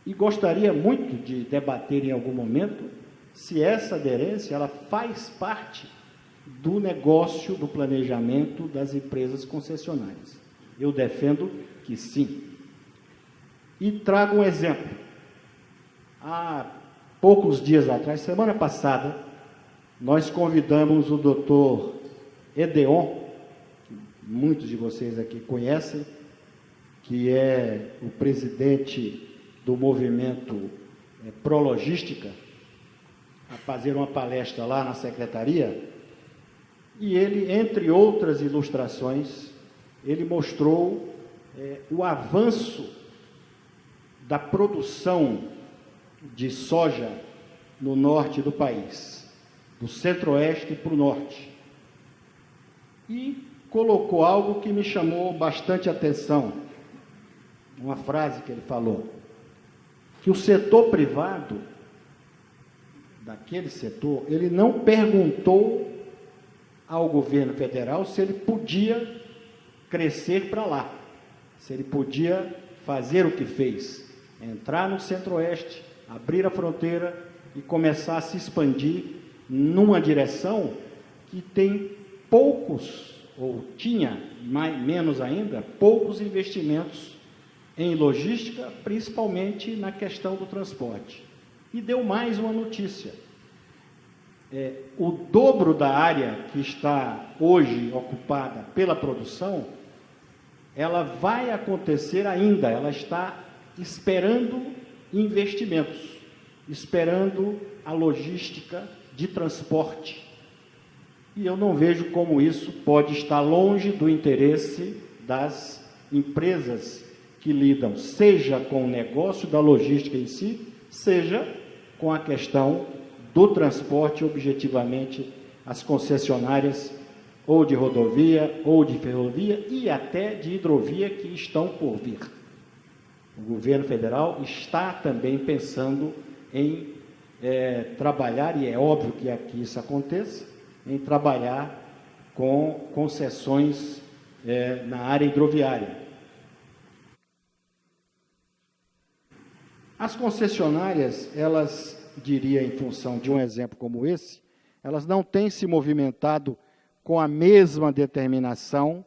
E gostaria muito de debater em algum momento se essa aderência ela faz parte do negócio, do planejamento das empresas concessionárias. Eu defendo que sim. E trago um exemplo. Há poucos dias atrás, semana passada, nós convidamos o doutor Edeon, que muitos de vocês aqui conhecem, que é o presidente do movimento Prologística, a fazer uma palestra lá na secretaria, e ele, entre outras ilustrações, ele mostrou o avanço da produção de soja no norte do país, do centro-oeste para o norte. E colocou algo que me chamou bastante atenção, uma frase que ele falou, que o setor privado, daquele setor, ele não perguntou ao governo federal se ele podia crescer para lá, se ele podia fazer o que fez, entrar no centro-oeste, abrir a fronteira e começar a se expandir numa direção que tem poucos, ou tinha menos ainda, poucos investimentos em logística, principalmente na questão do transporte. E deu mais uma notícia. O dobro da área que está hoje ocupada pela produção, ela vai acontecer ainda, ela está esperando investimentos, esperando a logística de transporte. E eu não vejo como isso pode estar longe do interesse das empresas que lidam, seja com o negócio da logística em si, seja com a questão do transporte, objetivamente, as concessionárias ou de rodovia, ou de ferrovia e até de hidrovia que estão por vir. O governo federal está também pensando em trabalhar, e é óbvio que aqui isso aconteça, em trabalhar com concessões na área hidroviária. As concessionárias, elas, diria em função de um exemplo como esse, elas não têm se movimentado com a mesma determinação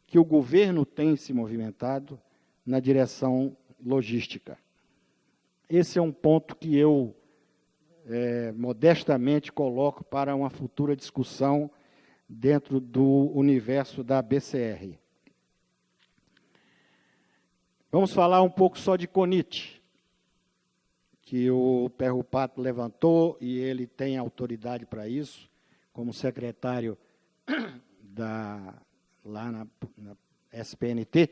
que o governo tem se movimentado na direção logística. Esse é um ponto que eu, modestamente, coloco para uma futura discussão dentro do universo da BCR. Vamos falar um pouco só de CONIT, que o Perro Pato levantou, e ele tem autoridade para isso, como secretário lá na SPNT,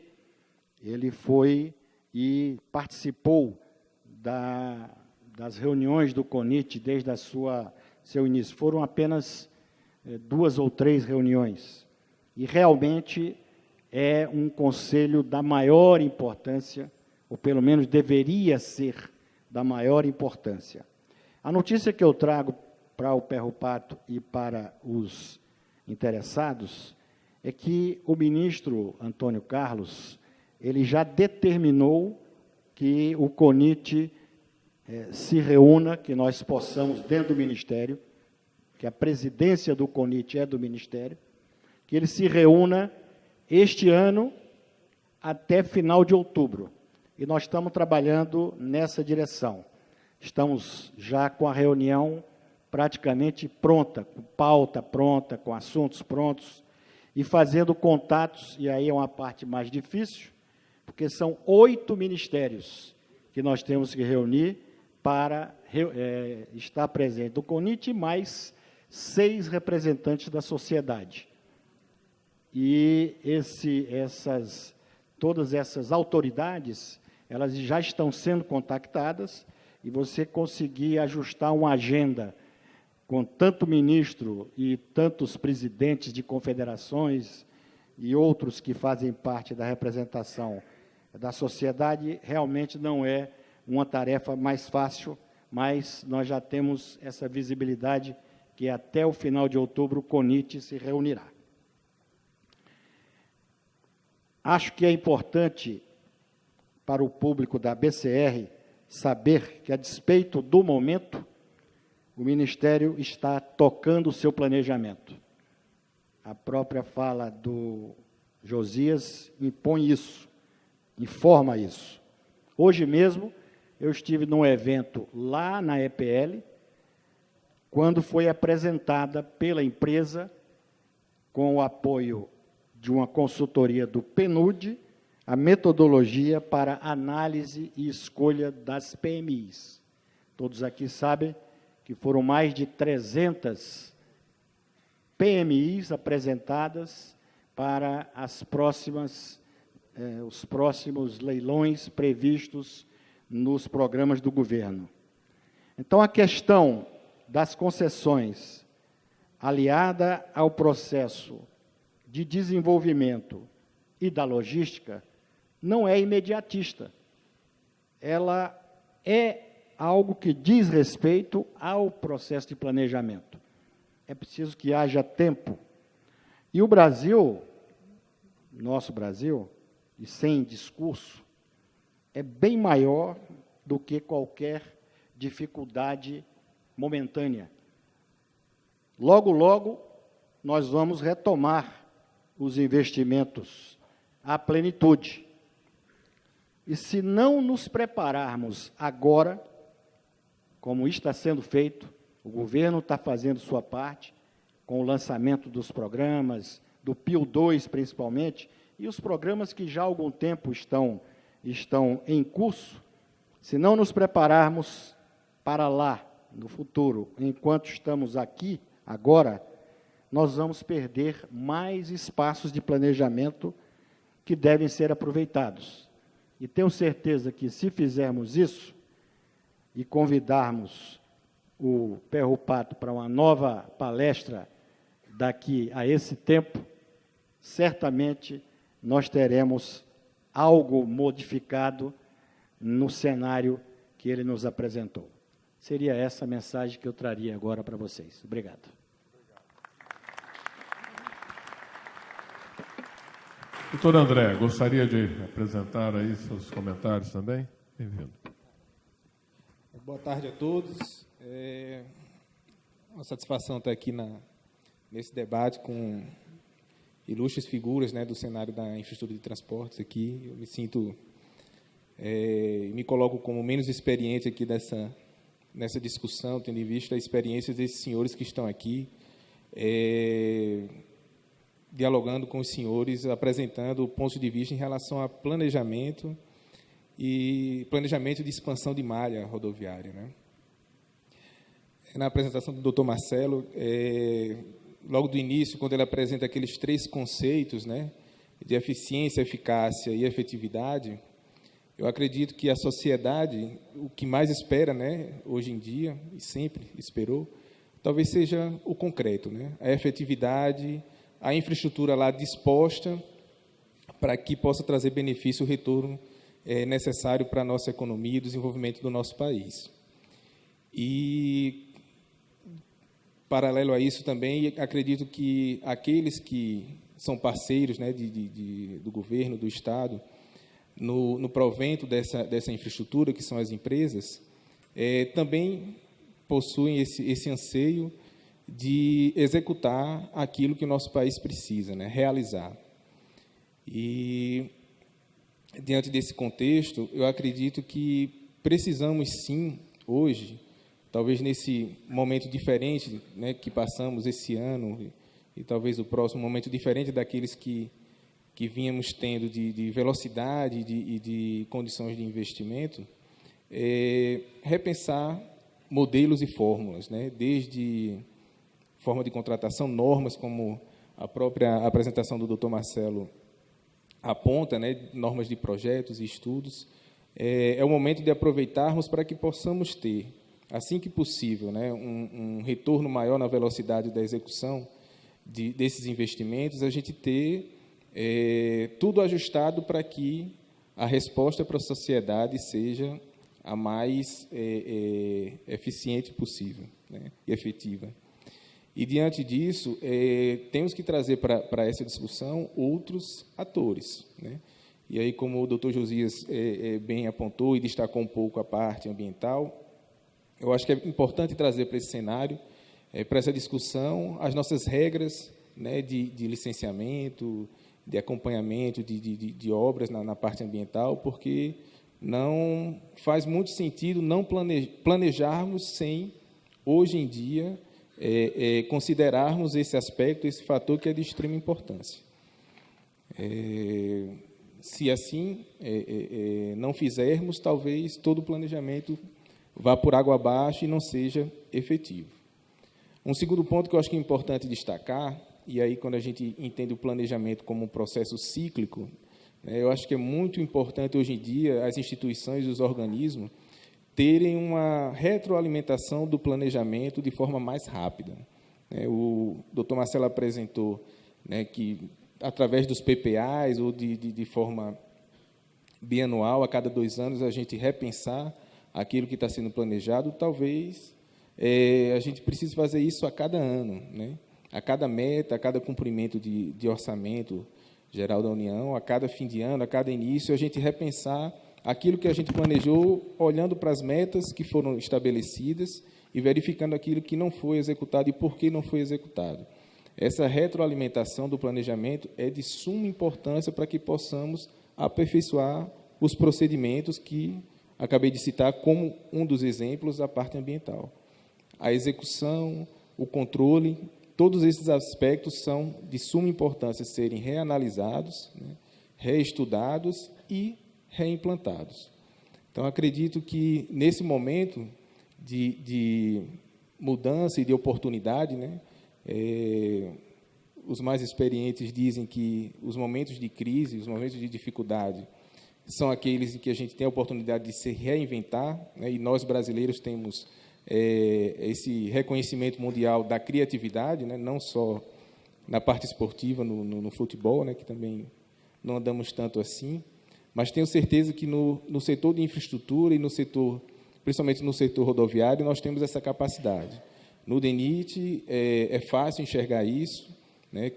ele foi e participou das reuniões do CONIT desde seu início. Foram apenas 2 ou 3 reuniões. E realmente é um conselho da maior importância, ou pelo menos deveria ser da maior importância. A notícia que eu trago para o Perro Pato e para os interessados é que o ministro Antônio Carlos, ele já determinou que o CONIT se reúna, que nós possamos, dentro do Ministério, que a presidência do CONIT é do Ministério, que ele se reúna este ano até final de outubro. E nós estamos trabalhando nessa direção. Estamos já com a reunião praticamente pronta, com pauta pronta, com assuntos prontos, e fazendo contatos, e aí é uma parte mais difícil, porque são 8 ministérios que nós temos que reunir para estar presente do CONIT, mais 6 representantes da sociedade. E todas essas autoridades, elas já estão sendo contactadas, e você conseguir ajustar uma agenda com tanto ministro e tantos presidentes de confederações e outros que fazem parte da representação da sociedade, realmente não é uma tarefa mais fácil, mas nós já temos essa visibilidade que até o final de outubro o CONIT se reunirá. Acho que é importante para o público da BCR saber que, a despeito do momento, o Ministério está tocando o seu planejamento. A própria fala do Josias impõe isso, informa isso. Hoje mesmo, eu estive num evento lá na EPL, quando foi apresentada pela empresa, com o apoio de uma consultoria do PNUD, a metodologia para análise e escolha das PMIs. Todos aqui sabem que foram mais de 300 PMIs apresentadas para os próximos leilões previstos nos programas do governo. Então, a questão das concessões, aliada ao processo de desenvolvimento e da logística, não é imediatista. Ela é algo que diz respeito ao processo de planejamento. É preciso que haja tempo. E o Brasil, nosso Brasil, e sem discurso, é bem maior do que qualquer dificuldade momentânea. Logo, logo, nós vamos retomar os investimentos à plenitude. E se não nos prepararmos agora, como está sendo feito, o governo está fazendo sua parte, com o lançamento dos programas, do PIL 2 principalmente, e os programas que já há algum tempo estão em curso, se não nos prepararmos para lá, no futuro, enquanto estamos aqui, agora, nós vamos perder mais espaços de planejamento que devem ser aproveitados. E tenho certeza que, se fizermos isso e convidarmos o Perro Pato para uma nova palestra daqui a esse tempo, certamente nós teremos algo modificado no cenário que ele nos apresentou. Seria essa a mensagem que eu traria agora para vocês. Obrigado. Doutor André, gostaria de apresentar aí seus comentários também? Bem-vindo. Boa tarde a todos. Uma satisfação estar aqui nesse debate com ilustres figuras, né, do cenário da infraestrutura de transportes aqui. Eu me sinto, me coloco como menos experiente aqui nessa discussão, tendo em vista a experiência desses senhores que estão aqui, dialogando com os senhores, apresentando pontos de vista em relação a planejamento e planejamento de expansão de malha rodoviária, né? Na apresentação do Dr. Marcelo, logo do início, quando ele apresenta aqueles 3 conceitos, né, de eficiência, eficácia e efetividade, eu acredito que a sociedade, o que mais espera, né, hoje em dia, e sempre esperou, talvez seja o concreto, né, a efetividade, a infraestrutura lá disposta para que possa trazer benefício, o retorno necessário para a nossa economia e desenvolvimento do nosso país. E, paralelo a isso também, acredito que aqueles que são parceiros, né, do governo, do Estado, no provento dessa infraestrutura, que são as empresas, também possuem esse anseio de executar aquilo que o nosso país precisa, né, realizar. E, diante desse contexto, eu acredito que precisamos, sim, hoje, talvez nesse momento diferente, né, que passamos esse ano, e talvez o próximo momento diferente daqueles que vínhamos tendo de velocidade e de condições de investimento, repensar modelos e fórmulas, né, desde forma de contratação, normas, como a própria apresentação do Dr. Marcelo aponta, né, normas de projetos e estudos, é o momento de aproveitarmos para que possamos ter, assim que possível, né, um retorno maior na velocidade da execução desses investimentos, a gente ter tudo ajustado para que a resposta para a sociedade seja a mais eficiente possível, né, e efetiva. E, diante disso, temos que trazer para essa discussão outros atores, né? E aí, como o doutor Josias bem apontou e destacou um pouco a parte ambiental, eu acho que é importante trazer para esse cenário, para essa discussão, as nossas regras, né, de licenciamento, de acompanhamento de obras na parte ambiental, porque não faz muito sentido não planejarmos sem, hoje em dia, considerarmos esse aspecto, esse fator que é de extrema importância. Se assim não fizermos, talvez todo o planejamento vá por água abaixo e não seja efetivo. Um segundo ponto que eu acho que é importante destacar, e aí quando a gente entende o planejamento como um processo cíclico, né, eu acho que é muito importante hoje em dia as instituições e os organismos terem uma retroalimentação do planejamento de forma mais rápida. O doutor Marcelo apresentou, né, que, através dos PPAs ou de forma bianual, a cada 2 anos, a gente repensar aquilo que está sendo planejado, talvez a gente precise fazer isso a cada ano, né? A cada meta, a cada cumprimento de orçamento geral da União, a cada fim de ano, a cada início, a gente repensar aquilo que a gente planejou, olhando para as metas que foram estabelecidas e verificando aquilo que não foi executado e por que não foi executado. Essa retroalimentação do planejamento é de suma importância para que possamos aperfeiçoar os procedimentos que acabei de citar como um dos exemplos da parte ambiental. A execução, o controle, todos esses aspectos são de suma importância serem reanalisados, né, reestudados e reimplantados. Então, acredito que, nesse momento de mudança e de oportunidade, né, os mais experientes dizem que os momentos de crise, os momentos de dificuldade, são aqueles em que a gente tem a oportunidade de se reinventar, né, e nós, brasileiros, temos esse reconhecimento mundial da criatividade, né, não só na parte esportiva, no futebol, né, que também não andamos tanto assim, mas tenho certeza que no setor de infraestrutura e principalmente no setor rodoviário, nós temos essa capacidade. No DENIT é fácil enxergar isso, né,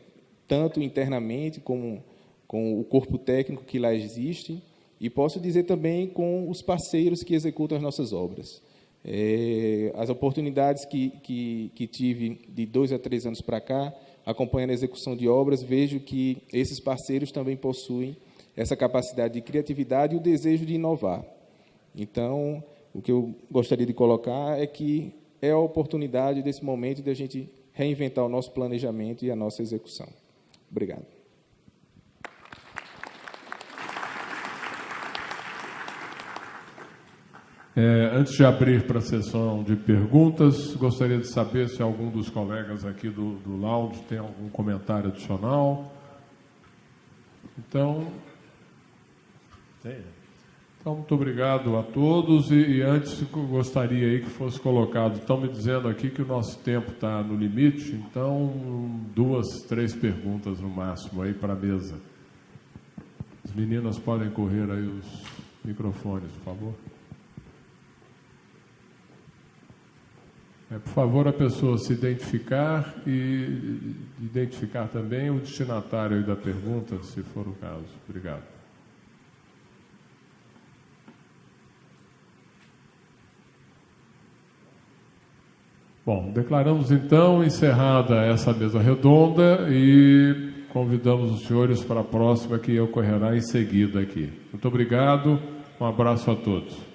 tanto internamente como com o corpo técnico que lá existe, e posso dizer também com os parceiros que executam as nossas obras. As oportunidades que tive de 2 a 3 anos para cá, acompanhando a execução de obras, vejo que esses parceiros também possuem essa capacidade de criatividade e o desejo de inovar. Então, o que eu gostaria de colocar é que é a oportunidade desse momento de a gente reinventar o nosso planejamento e a nossa execução. Obrigado. Antes de abrir para a sessão de perguntas, gostaria de saber se algum dos colegas aqui do lounge tem algum comentário adicional. Então, muito obrigado a todos. E antes, gostaria aí que fosse colocado, estão me dizendo aqui que o nosso tempo está no limite, então 2, 3 perguntas no máximo aí para a mesa. As meninas podem correr aí os microfones, por favor. Por favor, a pessoa se identificar e identificar também o destinatário aí da pergunta, se for o caso. Obrigado. Bom, declaramos então encerrada essa mesa redonda e convidamos os senhores para a próxima que ocorrerá em seguida aqui. Muito obrigado, um abraço a todos.